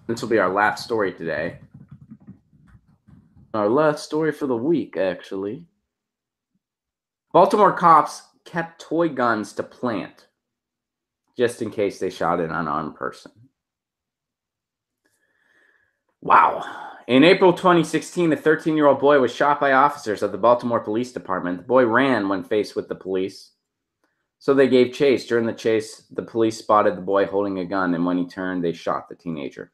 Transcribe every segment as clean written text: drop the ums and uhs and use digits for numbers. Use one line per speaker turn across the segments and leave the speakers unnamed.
This will be our last story today. Our last story for the week, actually. Baltimore cops kept toy guns to plant, just in case they shot an unarmed person. Wow. In April 2016, a 13-year-old boy was shot by officers of the Baltimore Police Department. The boy ran when faced with the police, so they gave chase. During the chase, the police spotted the boy holding a gun, and when he turned, they shot the teenager.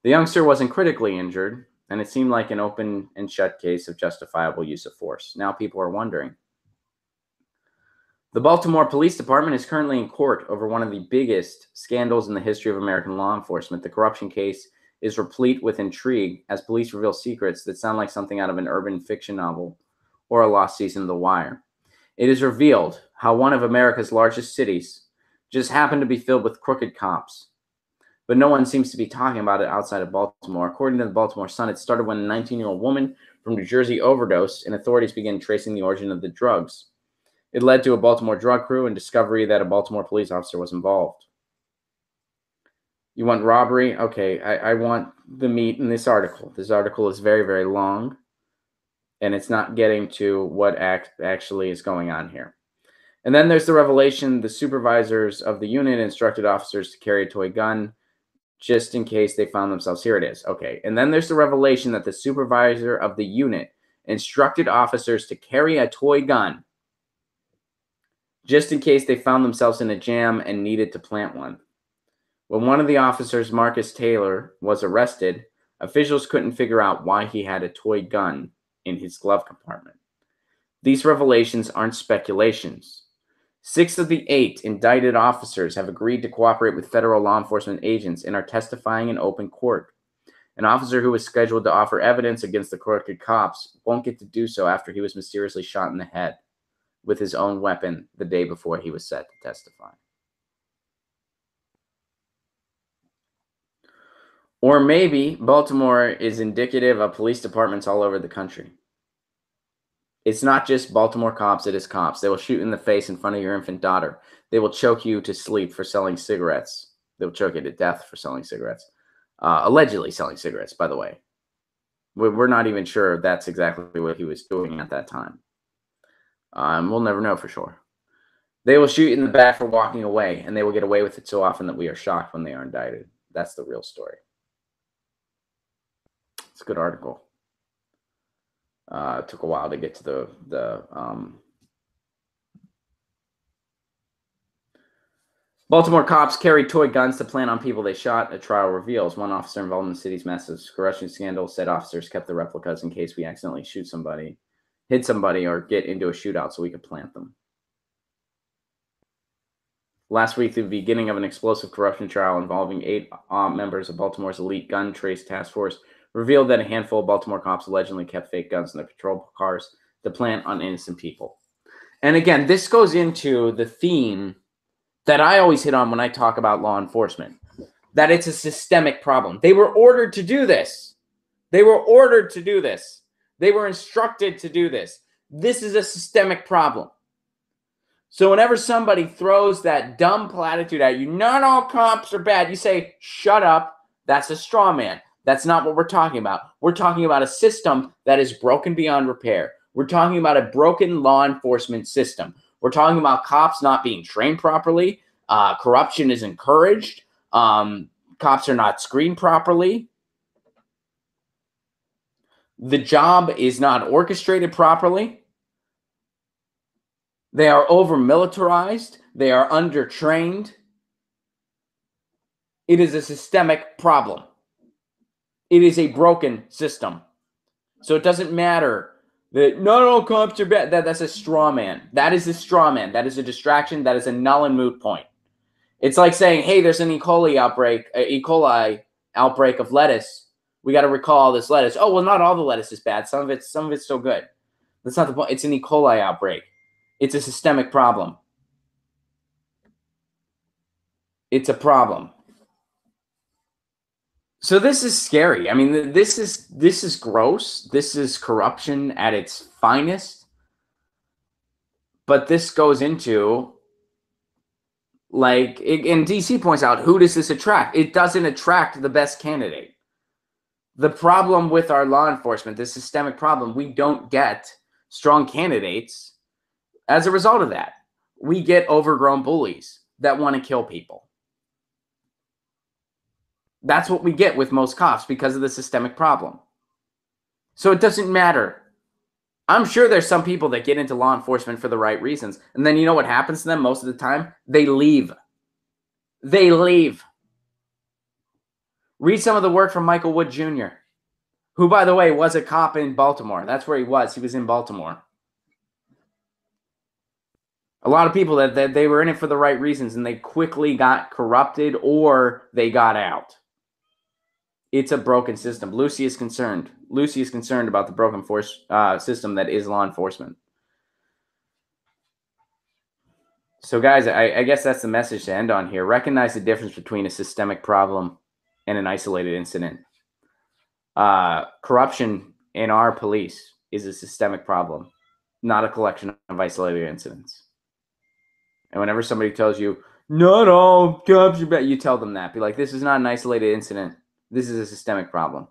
The youngster wasn't critically injured, and it seemed like an open and shut case of justifiable use of force. Now people are wondering. The Baltimore Police Department is currently in court over one of the biggest scandals in the history of American law enforcement. The corruption case is replete with intrigue as police reveal secrets that sound like something out of an urban fiction novel or a lost season of The Wire. It is revealed how one of America's largest cities just happened to be filled with crooked cops. But no one seems to be talking about it outside of Baltimore. According to the Baltimore Sun, it started when a 19-year-old woman from New Jersey overdosed, and authorities began tracing the origin of the drugs. It led to a Baltimore drug crew and discovery that a Baltimore police officer was involved. You want robbery? Okay, I want the meat in this article. This article is very, very long, and it's not getting to what actually is going on here. And then there's the revelation the supervisors of the unit instructed officers to carry a toy gun just in case they found themselves. Here it is. Okay. And then there's the revelation that the supervisor of the unit instructed officers to carry a toy gun just in case they found themselves in a jam and needed to plant one. When one of the officers, Marcus Taylor, was arrested, officials couldn't figure out why he had a toy gun in his glove compartment. These revelations aren't speculations. 6 of the 8 indicted officers have agreed to cooperate with federal law enforcement agents and are testifying in open court. An officer who was scheduled to offer evidence against the crooked cops won't get to do so after he was mysteriously shot in the head with his own weapon the day before he was set to testify. Or maybe Baltimore is indicative of police departments all over the country. It's not just Baltimore cops, it is cops. They will shoot in the face in front of your infant daughter. They will choke you to sleep for selling cigarettes. They will choke you to death for selling cigarettes. Allegedly selling cigarettes, by the way. We're not even sure that's exactly what he was doing at that time. We'll never know for sure. They will shoot you in the back for walking away, and they will get away with it so often that we are shocked when they are indicted. That's the real story. It's a good article. It took a while to get to the Baltimore cops carried toy guns to plant on people they shot. A trial reveals one officer involved in the city's massive corruption scandal said officers kept the replicas in case we accidentally shoot somebody, hit somebody, or get into a shootout so we could plant them. Last week, the beginning of an explosive corruption trial involving 8 members of Baltimore's elite gun trace task force revealed that a handful of Baltimore cops allegedly kept fake guns in their patrol cars to plant on innocent people. And again, this goes into the theme that I always hit on when I talk about law enforcement, that it's a systemic problem. They were ordered to do this. They were ordered to do this. They were instructed to do this. This is a systemic problem. So whenever somebody throws that dumb platitude at you, not all cops are bad, you say, shut up, that's a straw man. That's not what we're talking about. We're talking about a system that is broken beyond repair. We're talking about a broken law enforcement system. We're talking about cops not being trained properly. Corruption is encouraged. Cops are not screened properly. The job is not orchestrated properly. They are over-militarized. They are under-trained. It is a systemic problem. It is a broken system. So it doesn't matter that not all cops are bad. That's a straw man. That is a straw man. That is a distraction. That is a null and moot point. It's like saying, hey, there's an E. coli outbreak of lettuce. We got to recall this lettuce. Oh, well, not all the lettuce is bad. Some of it's still good. That's not the point. It's an E. coli outbreak. It's a systemic problem. It's a problem. So this is scary. I mean, this is gross. This is corruption at its finest. But this goes into Like, and DC points out, who does this attract? It doesn't attract the best candidate. The problem with our law enforcement, this systemic problem, we don't get strong candidates as a result of that. We get overgrown bullies that want to kill people. That's what we get with most cops because of the systemic problem. So it doesn't matter. I'm sure there's some people that get into law enforcement for the right reasons. And then you know what happens to them most of the time? They leave. They leave. Read some of the work from Michael Wood Jr., who, by the way, was a cop in Baltimore. That's where he was. He was in Baltimore. A lot of people that they were in it for the right reasons, and they quickly got corrupted or they got out. It's a broken system. Lucy is concerned. Lucy is concerned about the broken system that is law enforcement. So, guys, I guess that's the message to end on here. Recognize the difference between a systemic problem and an isolated incident. Corruption in our police is a systemic problem, not a collection of isolated incidents. And whenever somebody tells you, not all cops are bad, you tell them that. Be like, this is not an isolated incident. This is a systemic problem.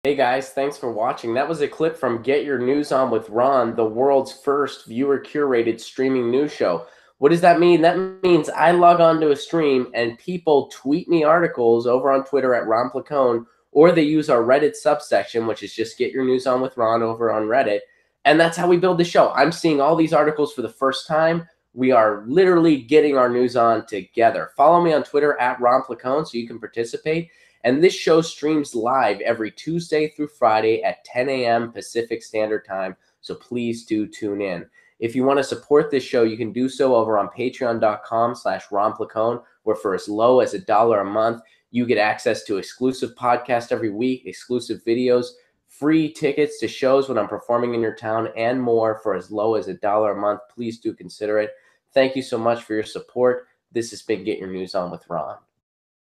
Hey guys, thanks for watching. That was a clip from Get Your News On with Ron, the world's first viewer-curated streaming news show. What does that mean? That means I log on to a stream and people tweet me articles over on Twitter at Ron Placone, or they use our Reddit subsection, which is just Get Your News On with Ron over on Reddit. And that's how we build the show. I'm seeing all these articles for the first time. We are literally getting our news on together. Follow me on Twitter at Ron Placone so you can participate. And this show streams live every Tuesday through Friday at 10 a.m. Pacific Standard Time. So please do tune in. If you want to support this show, you can do so over on patreon.com/Ron Placone, where for as low as $1 a month, you get access to exclusive podcasts every week, exclusive videos, free tickets to shows when I'm performing in your town, and more for as low as $1 a month. Please do consider it. Thank you so much for your support. This has been Get Your News On with Ron.